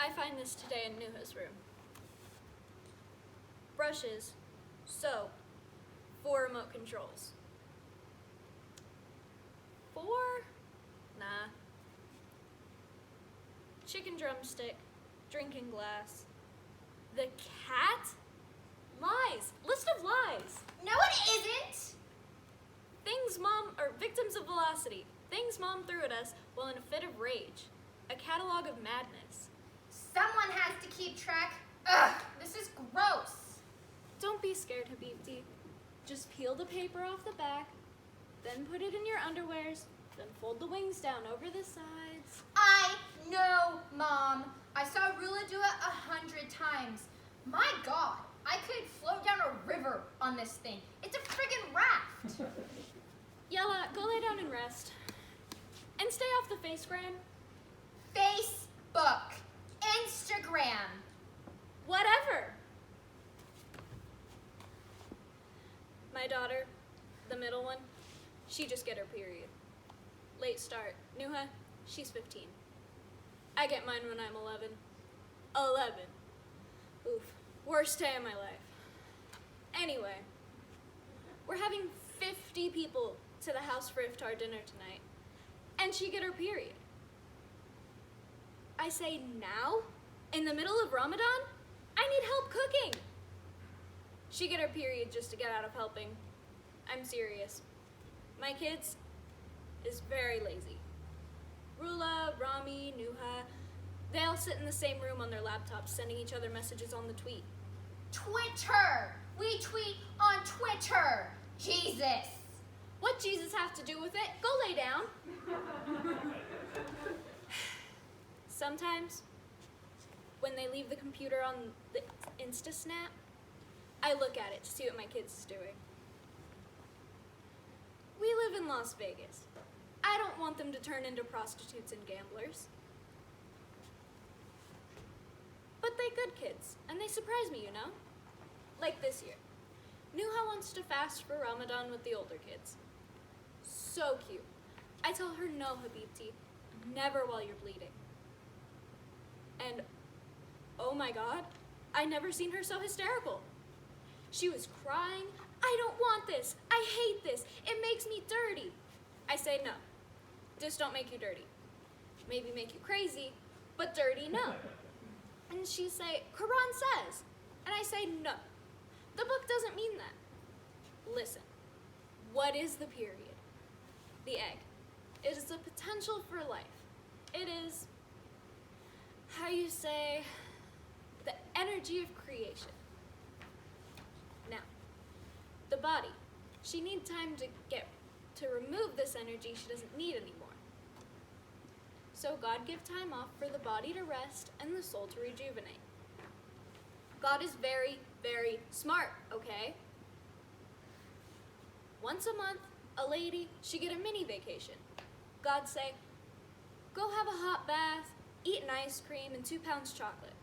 I find this today in Nuha's room. Brushes, soap, 4 remote controls. 4? Nah. Chicken drumstick, drinking glass. The cat? Lies. List of lies. No, it isn't. Victims of velocity. Things Mom threw at us while in a fit of rage. A catalog of madness. Someone has to keep track. Ugh, this is gross. Don't be scared, Habibti. Just peel the paper off the back, then put it in your underwears, then fold the wings down over the sides. I know, Mom. I saw Rula do it 100 times. My God, I could float down a river on this thing. It's a friggin' raft. Yella, go lay down and rest. And stay off the facegram. Facebook. Instagram. Whatever. My daughter, the middle one, she just get her period. Late start. Nuha, she's 15. I get mine when I'm 11. 11. Oof. Worst day of my life. Anyway, we're having 50 people to the house for iftar dinner tonight, and she get her period. I say now, in the middle of Ramadan, I need help cooking. She get her period just to get out of helping. I'm serious. My kids is very lazy. Rula, Rami, Nuha, they all sit in the same room on their laptops sending each other messages on the tweet. Twitter. We tweet on Twitter. Jesus. What Jesus have to do with it? Go lay down. Sometimes, when they leave the computer on the Insta-Snap, I look at it to see what my kids is doing. We live in Las Vegas. I don't want them to turn into prostitutes and gamblers. But they good kids, and they surprise me, you know? Like this year. Nuha wants to fast for Ramadan with the older kids. So cute. I tell her no, Habibti, never while you're bleeding. And, oh my God, I never seen her so hysterical. She was crying, I don't want this, I hate this, it makes me dirty. I say no, this don't make you dirty. Maybe make you crazy, but dirty no. And she say, Quran says, and I say no, the book doesn't mean that. Listen, what is the period? The egg. It is a potential for life. It is, how you say, the energy of creation. Now, the body, she needs time to remove this energy she doesn't need anymore. So God give time off for the body to rest and the soul to rejuvenate. God is very, very smart, okay? Once a month, a lady, she get a mini vacation. God say, go have a hot bath, eat an ice cream and 2 pounds chocolate.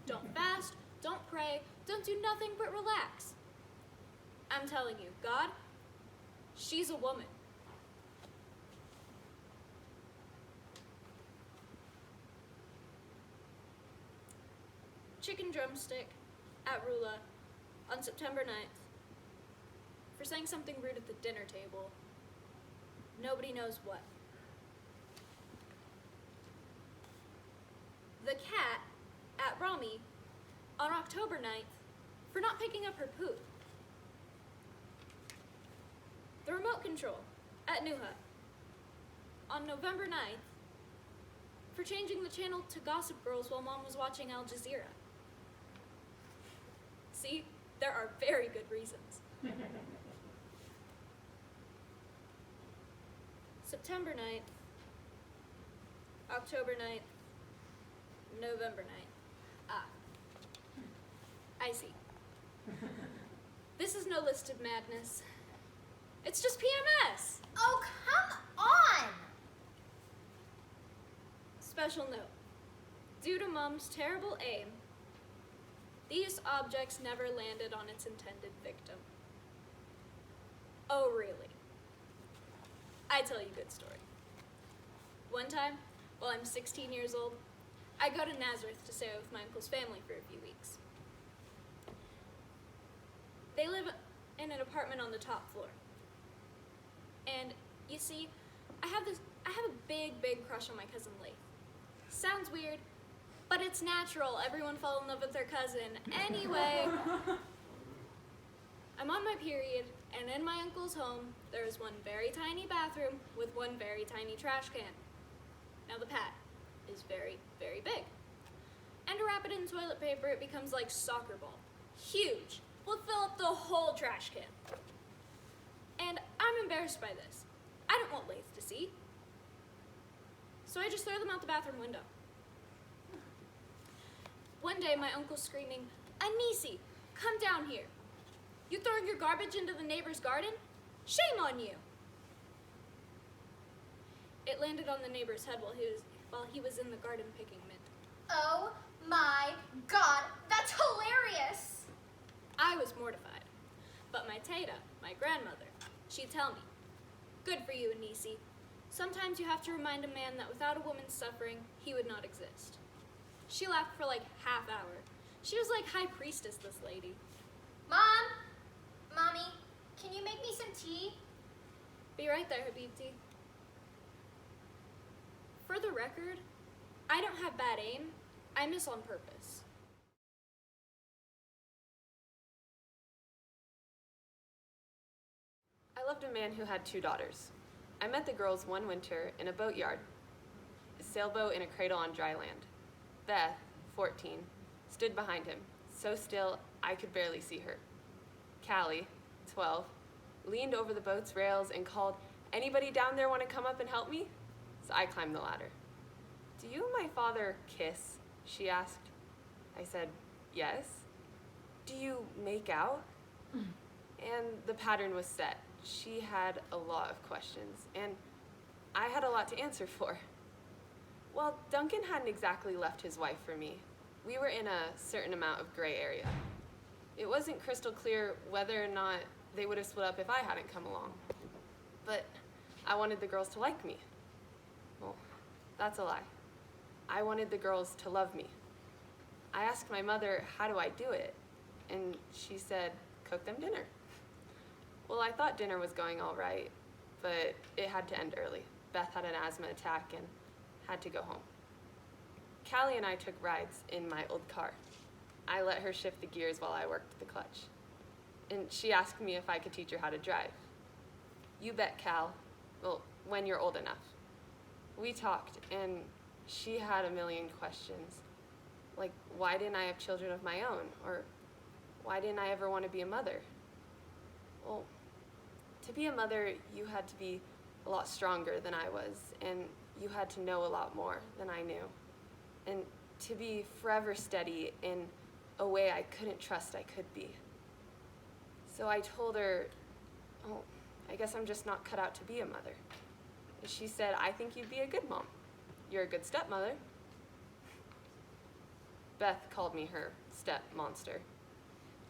Don't fast, don't pray, don't do nothing but relax. I'm telling you, God, she's a woman. Chicken drumstick at Rula on September 9th for saying something rude at the dinner table. Nobody knows what. The cat at Rami on October 9th for not picking up her poop. The remote control at Nuha on November 9th for changing the channel to Gossip Girls while Mom was watching Al Jazeera. See, there are very good reasons. September 9th, October 9th, November 9th. Ah, I see. This is no list of madness. It's just PMS. Oh, come on! Special note. Due to Mom's terrible aim, these objects never landed on its intended victim. Oh, really? I tell you a good story. One time, while I'm 16 years old, I go to Nazareth to stay with my uncle's family for a few weeks. They live in an apartment on the top floor. And you see, I have a big crush on my cousin Lafe. Sounds weird, but it's natural. Everyone fell in love with their cousin. Anyway, I'm on my period, and in my uncle's home, there is one very tiny bathroom with one very tiny trash can. Now the pad is very big. And to wrap it in toilet paper, it becomes like soccer ball. Huge. Will fill up the whole trash can. And I'm embarrassed by this. I don't want Lafe to see. So I just throw them out the bathroom window. One day, my uncle's screaming, "Anisi, come down here. You throwing your garbage into the neighbor's garden? Shame on you!" It landed on the neighbor's head while he was in the garden picking mint. Oh my God, that's hilarious! I was mortified. But my Tata, my grandmother, she'd tell me, "Good for you, Anisi. Sometimes you have to remind a man that without a woman's suffering, he would not exist." She laughed for like half hour. She was like high priestess, this lady. Mommy, can you make me some tea? Be right there, Habibti. For the record, I don't have bad aim. I miss on purpose. I loved a man who had 2 daughters. I met the girls one winter in a boatyard, a sailboat in a cradle on dry land. Beth, 14, stood behind him, so still I could barely see her. Cale, 12, leaned over the boat's rails and called, "Anybody down there want to come up and help me?" So I climbed the ladder. "Do you and my father kiss?" she asked. I said, "Yes." "Do you make out?" And the pattern was set. She had a lot of questions, and I had a lot to answer for. Well, Duncan hadn't exactly left his wife for me. We were in a certain amount of gray area. It wasn't crystal clear whether or not they would have split up if I hadn't come along. But I wanted the girls to like me. Well, that's a lie. I wanted the girls to love me. I asked my mother, how do I do it? And she said, cook them dinner. Well, I thought dinner was going all right, but it had to end early. Beth had an asthma attack and had to go home. Cale and I took rides in my old car. I let her shift the gears while I worked the clutch. And she asked me if I could teach her how to drive. You bet, Cal. Well, when you're old enough. We talked, and she had a million questions. Like, why didn't I have children of my own? Or why didn't I ever want to be a mother? Well, to be a mother, you had to be a lot stronger than I was, and you had to know a lot more than I knew. And to be forever steady in a way I couldn't trust I could be. So I told her, oh, I guess I'm just not cut out to be a mother. And she said, I think you'd be a good mom. You're a good stepmother. Beth called me her step monster.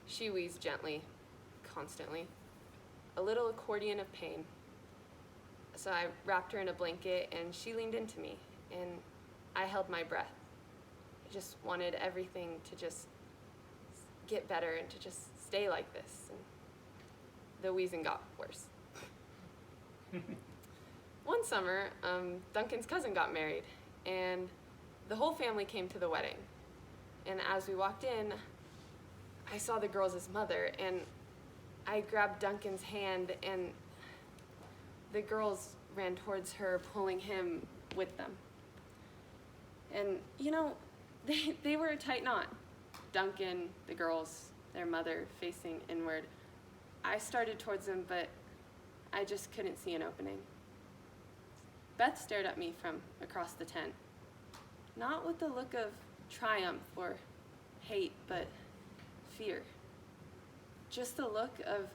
She wheezed gently, constantly. A little accordion of pain. So I wrapped her in a blanket and she leaned into me and I held my breath. I just wanted everything to just get better and to just stay like this. And the wheezing got worse. One summer, Duncan's cousin got married and the whole family came to the wedding. And as we walked in, I saw the girls' mother and I grabbed Duncan's hand and the girls ran towards her, pulling him with them. And, you know, they were a tight knot. Duncan, the girls, their mother facing inward. I started towards them, but I just couldn't see an opening. Beth stared at me from across the tent, not with the look of triumph or hate, but fear. Just the look of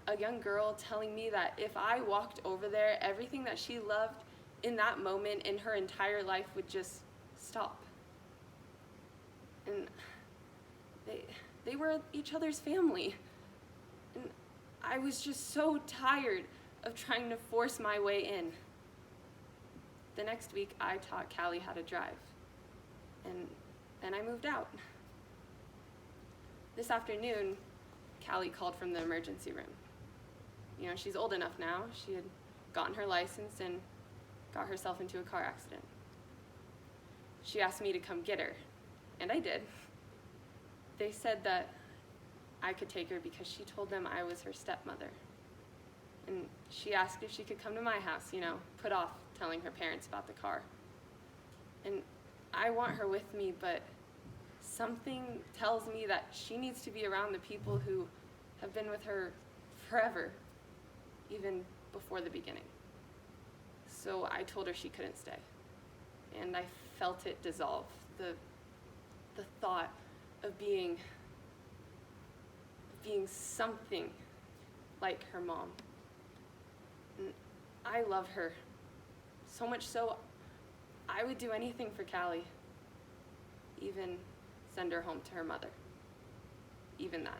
a young girl telling me that if I walked over there, everything that she loved in that moment in her entire life would just stop. And they were each other's family. And I was just so tired of trying to force my way in. The next week, I taught Cale how to drive. And then I moved out. This afternoon, Callie called from the emergency room. You know, she's old enough now. She had gotten her license and got herself into a car accident. She asked me to come get her, and I did. They said that I could take her because she told them I was her stepmother. And she asked if she could come to my house, you know, put off telling her parents about the car. And I want her with me, but something tells me that she needs to be around the people who have been with her forever, even before the beginning. So I told her she couldn't stay. And I felt it dissolve, the thought of being something like her mom. And I love her, so much so I would do anything for Callie, even send her home to her mother, even that.